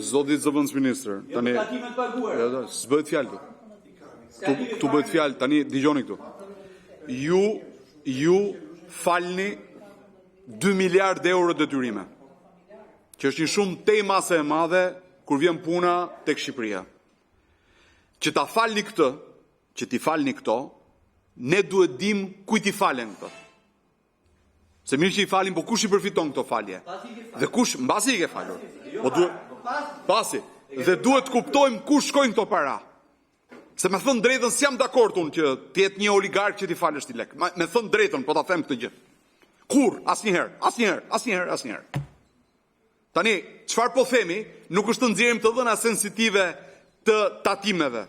Zoti zëvendës ministër, tani s'bëhet fjalë. Tu bëhet fjalë, tani dëgjoni këtu. Ju falni 2 miliardë euro detyrime, që është një shumë temase e madhe kur vjen puna tek Shqipëria. Që ta falni këtë, që ti falni këto, ne duhet dim kujt i falen këto. Se mirë që i falin, po kush i përfiton këto falje? Dhe kush, mbasi i ke falur? Po pasi. Dhe duhet kuptojmë kush shkojnë këto para. Se me thënë drejtën s'jam dakord unë që t'jetë një oligark që t'i falësh ti lek. Me thënë drejtën, po ta them këtë gjë. Kur? Asnjëherë. Tani, çfarë po themi, nuk është të nxjerrim të dhëna sensitive të tatimeve.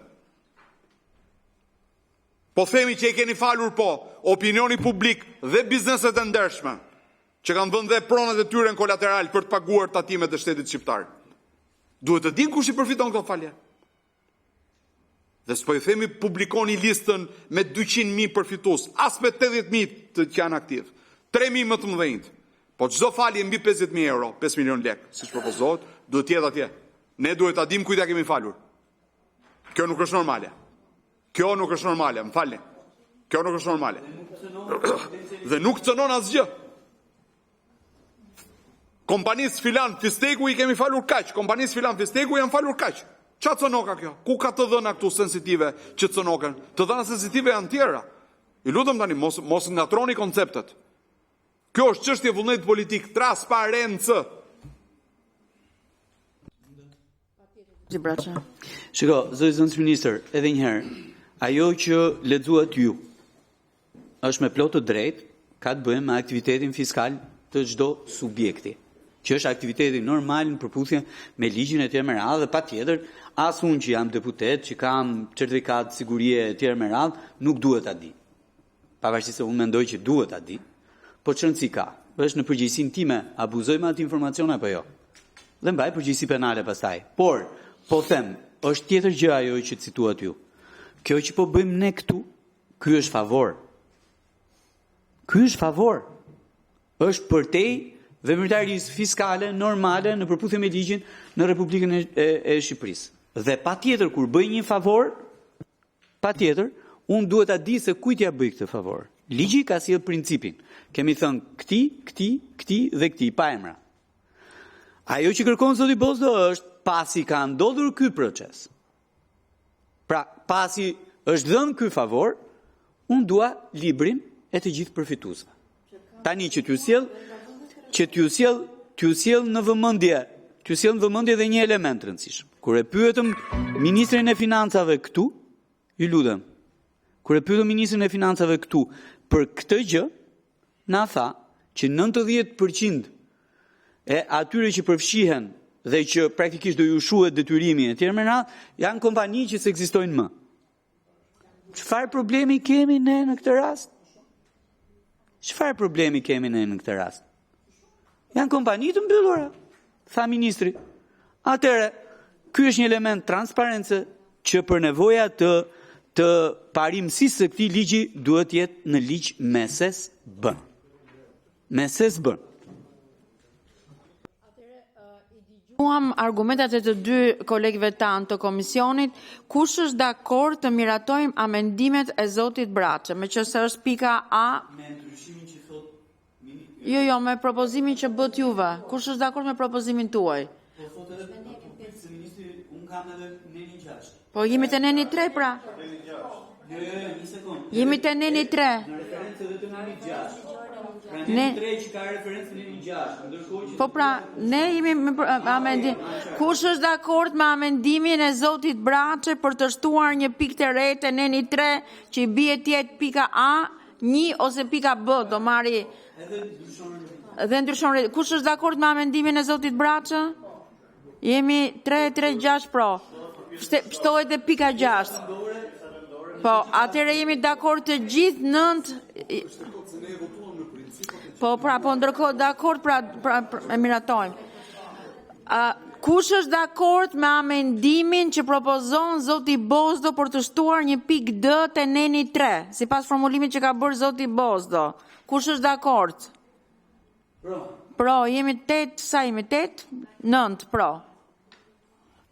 Po themi që i keni falur po, opinioni publik dhe bizneset e ndershme, që kanë vënë dhe pronat e tyre në kolateral për të paguar tatimet e shtetit shqiptar. Duhet të dinë kush i përfiton këto falje. Dhe s'po i themi publikoni listën me 200.000 përfitues, as me 80.000 të janë aktiv. 3.000 më të mëdhenjt. Po çdo falje mbi 50.000 euro, 5 milion lek, siç propozohet, duhet të jetë atje. Ne duhet ta dimë kujt ja kemi falur. Kjo nuk është normale. Më falni. Kjo nuk është normale. Dhe nuk cënon asgjë. Kompanisë filan Fisteku i kemi falur kaq, kompanisë filan Fisteku janë falur kaq. Qa cënoka kjo? Ku ka të dhëna këtu sensitive që cënoken? Të dhëna sensitive janë tjera. I lutem tani, mos ngatroni konceptet. Kjo është çështje vullneti politik, transparencë. Shiko, zëvendës ministër, edhe një herë, ajo që lexuat ju është me plot të drejtë, ka të bëjë me aktivitetin fiskal të çdo subjekti, që është aktiviteti normal në përputhje me ligjin e tjerë me radhë, dhe patjetër, as unë që jam deputet, që kam certifikat sigurie e tjerë me radhë, nuk duhet ta di. Pavarësisht se unë mendoj që duhet ta di, po çrëndësi ka. Është në përgjegjësinë time, abuzojmë atë informacion apo jo? Dhe mbaj përgjegjësi penale pastaj. Por, po them, është tjetër gjë ajo që cituat ju. Kjo që po bëjmë ne këtu, ky është favor. Është përtej veprimtarisë fiskale normale në përputhje me ligjin në Republikën e Shqipërisë. Dhe patjetër kur bëj një favor, unë duhet ta di se kujt ja bëj këtë favor. Ligji ka sjell principin. Kemi thënë këti dhe këti pa emra. Ajo që kërkon zoti Bozdo është pasi ka ndodhur ky proces. Pra, pasi është dhënë ky favor, unë dua librin e të gjithë përfituesve. Tani që t'ju sjell në vëmendje dhe një element rëndësishëm. Kur e pyetëm ministrin e financave këtu, ju lutem. Kur e pyetëm ministrin e financave këtu për këtë gjë, na tha që 90% e atyre që përfshihen dhe që praktikisht do ju shuhet detyrimi e tjerë me radhë, janë kompani që s'ekzistojnë më. Çfarë problemi kemi ne në këtë rast? Janë kompani të mbyllura, tha ministri. Atëre, ky është një element transparence që për nevoja të parimësisë së këtij ligji duhet jetë në ligj me ses bën. Dëgjuam argumentat e të dy kolegëve tanë të komisionit, kush është dakord të miratojmë amendimet e zotit Braçe, me qëse është pika A. Me ndryshimin që thot Jo, me propozimin që bët juve. Kush është dakord me propozimin tuaj? Po thot edhe se ministri, unë kam edhe neni 6. Po jemi të neni 3 pra. Një sekund. Jemi të neni 3. Në referencë edhe të neni 6. Pra neni 3 që ka referencë neni 6. Ndërkohë që po pra, ne jemi me amendim. Kush është dakord me amendimin e zotit Braçe për të shtuar një pikë të re te neni 3 që i bie tjetë pika A, 1 ose pika B, do marri dhe ndryshon. Kush është dakord me amendimin e zotit Braçe? Jemi 3-6 pro. Shtohet e pika 6. Po, atëre jemi dakord të gjithë 9. Po, ndërkohë dakord, pra e miratojmë. Kush është dakord me amendimin që propozon zoti Bozdo për të shtuar një pikë D te neni 3, sipas formulimit që ka bërë zoti Bozdo? Kush është dakord? Pro, jemi 8, sa jemi 8? 9 pro.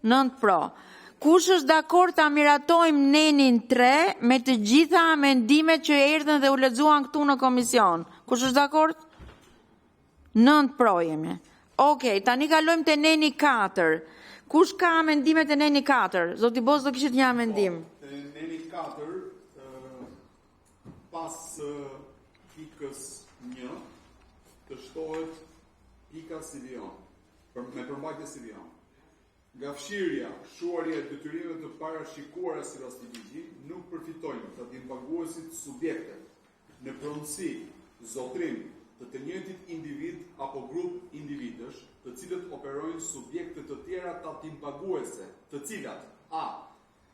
9 pro. Kush është dakord ta miratojmë nenin 3 me të gjitha mendimet që erdhën dhe u lexuan këtu në komision? Kush është dakord? 9 pro jemi. Okej, tani kalojmë te neni 4. Kush ka mendimet e neni 4? Zoti Boz do kishit një mendim. Neni 4, pas pikës 1, të shtohet pika Sivion, me përmbajtje Sivion. Nga fshirja, shuarja e detyrimeve të parashikuara sipas të ligjit, nuk përfitojnë të paguesit subjektet në pronësi, zotrim të të njëjtit individ apo grup individësh, të cilët operojnë subjekte të tjera tatimpaguese, të cilat a.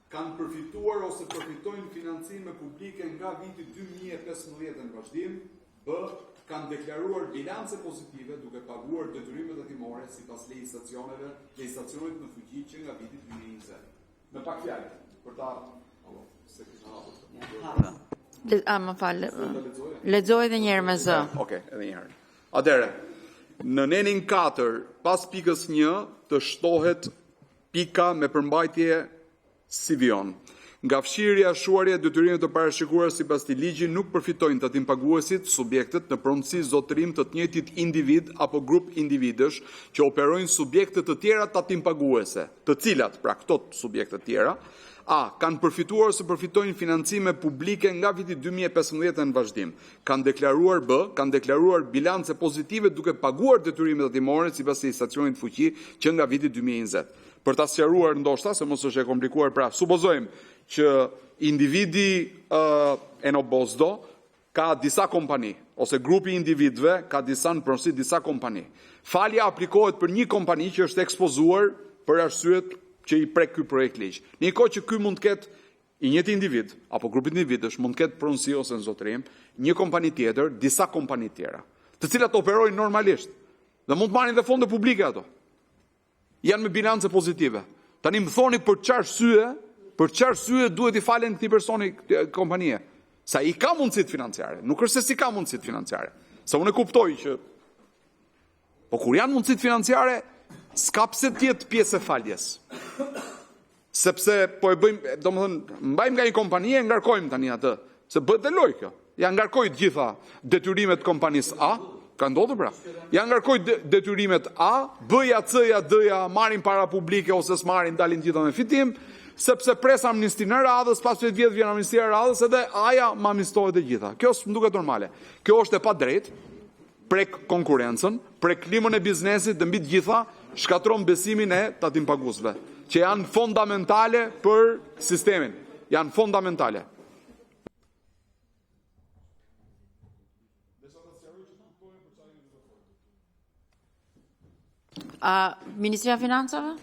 kanë përfituar ose përfitojnë financime publike nga viti 2015 në vazhdim, b. kanë deklaruar bilance pozitive duke paguar detyrimet hetimore sipas legjislacionit në fuqi që nga viti 2020. Me pak fjalë, për ta Më falë. Lexoj edhe një herë me zë. Okej, edhe një herë. Atëherë, në nenin 4, pas pikës 1, të shtohet pika me përmbajtje Sivion. Nga fshirja, shuarja e detyrimeve të parashikuara sipas të ligjit nuk përfitojnë tatimpaguesit, subjektet në pronësi, zotërim të të njëjtit individ apo grup individësh që operojnë subjekte të tjera tatimpaguese, të cilat, pra këto subjekte të tjera, a. kanë përfituar ose përfitojnë financime publike nga viti 2015 në vazhdim. Kanë deklaruar b. kanë deklaruar bilance pozitive duke paguar detyrimet hetimore sipas legjislacionit fuqi që nga viti 2020. Për ta sqaruar ndoshta, se mos është e komplikuar, pra supozojmë që individi Enobozdo ka disa kompani, ose grupi individëve ka disa në pronësi disa kompani. Falja aplikohet për një kompani që është ekspozuar për arsyet që i prek ky projekt ligj. Në një kohë që ky mund të ketë i njëjti individ apo grupi individësh mund të ketë pronësi ose nxotrim, një kompani tjetër, disa kompani tjera, të cilat operojnë normalisht dhe mund të marrin dhe fonde publike ato. Janë me bilance pozitive. Tani më thoni për çfarë arsye duhet i falen këtij personi kompanie? Sa i ka mundësitë financiare, nuk është se si ka mundësitë financiare. Sa unë e kuptoj që po kur janë mundësitë financiare, s'ka pse të jetë pjesë e faljes. Sepse po e bëjmë, domethënë, mbajmë nga një kompani e ngarkojmë tani atë, se bëhet dhe lojë kjo. Ja ngarkoj të gjitha detyrimet kompanisë A, ka ndodhur pra. Ja ngarkoj detyrimet A, B-ja, C-ja, D-ja, marrin para publike ose s'marrin, dalin gjitha me fitim, sepse pres amnistinë e radhës, pas 10 vjet vjen amnistia e radhës edhe A-ja më amnistohet e gjitha. Kjo më duket normale. Kjo është e padrejtë, prek konkurrencën, prek klimën e biznesit dhe mbi të gjitha shkatron besimin e tatimpaguesve, që janë fondamentale për sistemin. Janë fondamentale. Ministria e Financave?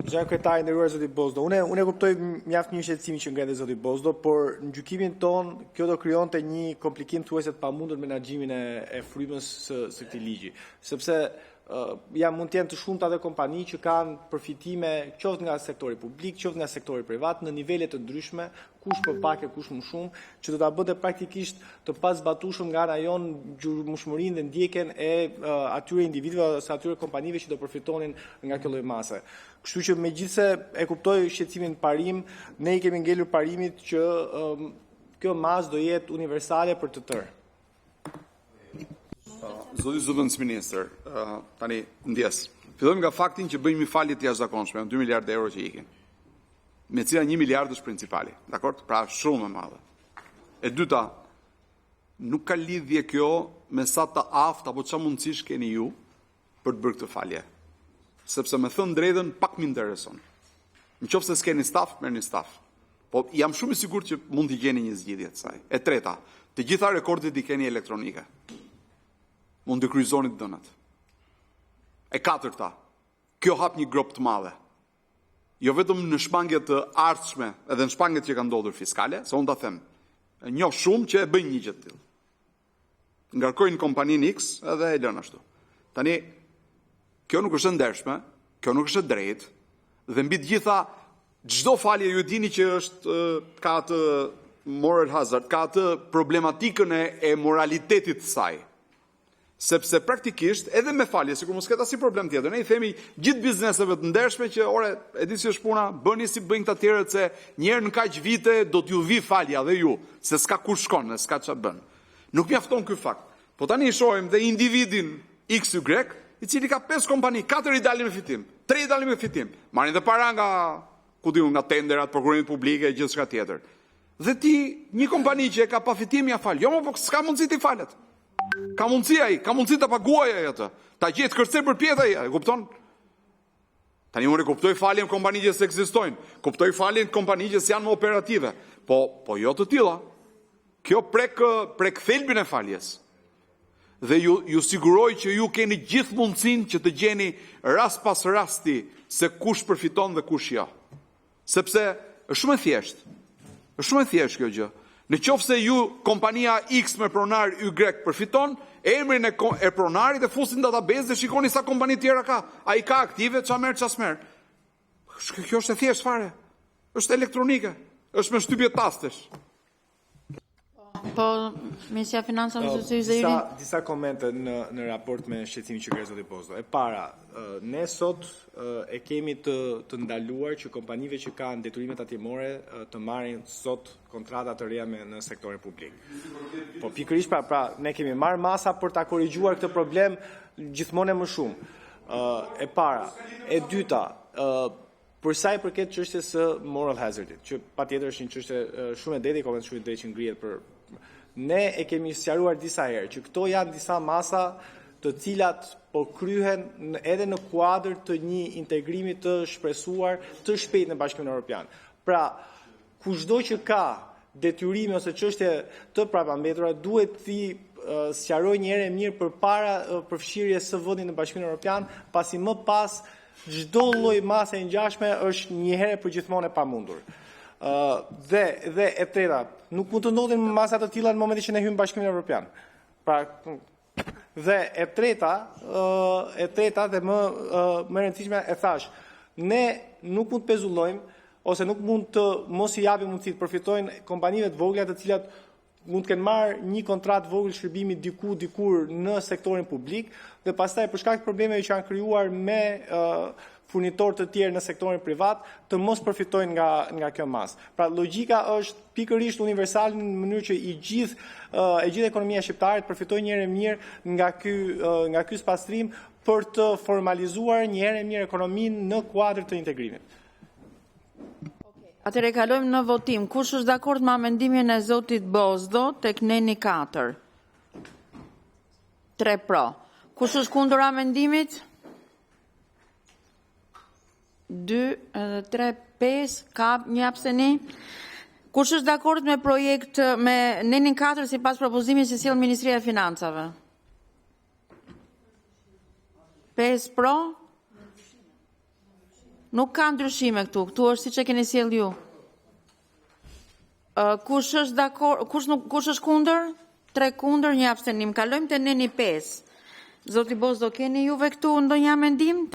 Zëra kryetari, nderuar zoti Bozdo, unë e kuptoj mjaft mirë shqetësimin që ngrenë zoti Bozdo, por në gjykimin ton kjo do krijonte një komplikim thuajse të pamundur menaxhimin e frymës së këtij ligji, sepse mund të jenë të shumta dhe kompani që kanë përfitime qoftë nga sektori publik, qoftë nga sektori privat në nivele të ndryshme, kush për pak e kush më shumë, që do ta bëte praktikisht të pazbatueshëm nga ana jon gjurmëshmërinë dhe ndjekjen e atyre individëve ose atyre kompanive që do përfitonin nga kjo lloj mase. Kështu që megjithse e kuptoj shqetësimin parim, ne i kemi ngelur parimit që kjo masë do jetë universale për të tërë. Zoti Zëvendësministër, tani ndjes. Fillojmë nga faktin që bëjmë falje të jashtëzakonshme, 2 miliardë euro që ikin. Me cila 1 miliard është principali, dakord? Pra shumë e madhe. E dyta, nuk ka lidhje kjo me sa të aftë apo çfarë mundësish keni ju për të bërë këtë falje. Sepse me thënë drejtën pak më intereson. Nëse s'keni staf, merrni staf. Po jam shumë i sigurt që mund t'i gjeni një zgjidhje të saj. E treta, të gjitha rekordet i keni elektronike. Mund të kryqëzoni dënat. E katërta, kjo hap një grop të madhe. Jo vetëm në shmangjet të ardhshme, edhe në shmangjet që kanë ndodhur fiskale, se unë ta them, e njoh shumë që e bëjnë një gjë të tillë. Ngarkojnë kompaninë X edhe e lënë ashtu. Tani, kjo nuk është e ndershme, kjo nuk është e drejtë, dhe mbi të gjitha, çdo falje ju dini që është ka atë moral hazard, ka atë problematikën e moralitetit të saj. Sepse praktikisht edhe me falje, sikur mos ketë asnjë problem tjetër. Ne I themi gjithë bizneseve të ndershme që ore, e di si është puna, bëni si bëjnë këta tjerët se një herë në kaq vite do t'ju vi falja dhe ju, se s'ka kur shkon, s'ka çfarë bën. Nuk mjafton ky fakt. Po tani I shohim dhe individin XY, I cili ka 5 kompani, 4 I dalin me fitim, 3 I dalin me fitim. Marrin dhe para nga nga tenderat, prokurimit publike e gjithçka tjetër. Dhe ti një kompani që e ka pa fitim ja fal. Jo, po s'ka mundësi ti falet. Ka mundësi ai, ka mundësi ta paguajë ai atë. Ta gjetë kërcep për pjetë ai, e kupton? Tani unë kuptoj faljen kompanive që ekzistojnë, kuptoj faljen kompanive që janë më operative, po jo të tilla. Kjo prek thelbin e faljes. Dhe ju siguroj që ju keni gjithë mundësinë që të gjeni rast pas rasti se kush përfiton dhe kush jo. Sepse është shumë e thjeshtë. Është shumë e thjeshtë kjo gjë. Në qoftë se ju kompania X me pronar Y përfiton, emrin e pronarit e fusin në database dhe shikoni sa kompani tjera ka. Ai ka aktive, ç'a merr, ç'a s'merr. Kjo është e thjeshtë fare. Është elektronike. Është me shtypje tastesh. Po, Ministria e Financave disa komente në raport me shqetësimin që zoti Bozdo. E para, ne sot e kemi të ndaluar që kompanive që kanë detyrime tatimore të marrin sot kontrata të reja në sektorin publik. Po pikërisht pra ne kemi marrë masa për ta korrigjuar këtë problem gjithmonë më shumë. E para, e dyta, për sa I përket çështjes së moral hazardit, që patjetër është një çështje shumë e drejtë, koment shumë e drejtë që ngrihet për ne e kemi sqaruar disa herë që këto janë disa masa të cilat po kryhen edhe në kuadër të një integrimi të shpresuar të shpejt në Bashkimin Evropian. Pra, kushdo që ka detyrime ose çështje të prapambetura duhet ti sqaroj një herë mirë përpara përfshirjes së vendit në Bashkimin Evropian, pasi më pas çdo lloj mase e ngjashme është një herë përgjithmonë e pamundur. Dhe e treta, nuk mund të ndodhin masa të tilla në momentin që ne hyjmë në Bashkimin Evropian. Pra, dhe e treta dhe më e rëndësishme e thash, ne nuk mund të pezullojmë ose nuk mund të mos I japim mundësi të përfitojnë kompanive të vogla të cilat mund të kenë marrë një kontratë vogël shërbimi dikur në sektorin publik dhe pastaj për shkak të problemeve që janë krijuar me furnitorë të tjerë në sektorin privat të mos përfitojnë nga kjo masë. Pra logjika është pikërisht universale në mënyrë që e gjithë ekonomia shqiptare të përfitojë një herë mirë nga ky spastrim për të formalizuar një herë mirë ekonominë në kuadër të integrimit. Atëherë kalojmë në votim. Kush është dakord me amendimin e zotit Bozdo tek neni 4? 3 pro. Kush është kundër amendimit? 2, 3, 5, ka një absteni. Kush është dakord me projekt me nenin 4 sipas propozimit që sjell Ministria e Financave? 5 pro. Nuk ka ndryshime këtu. Këtu është siç e keni sjell ju. Kush është dakord, kush është kundër? 3 kundër, një abstenim. Kalojmë te neni 5. Zoti Bozdo, keni juve këtu ndonjë amendim?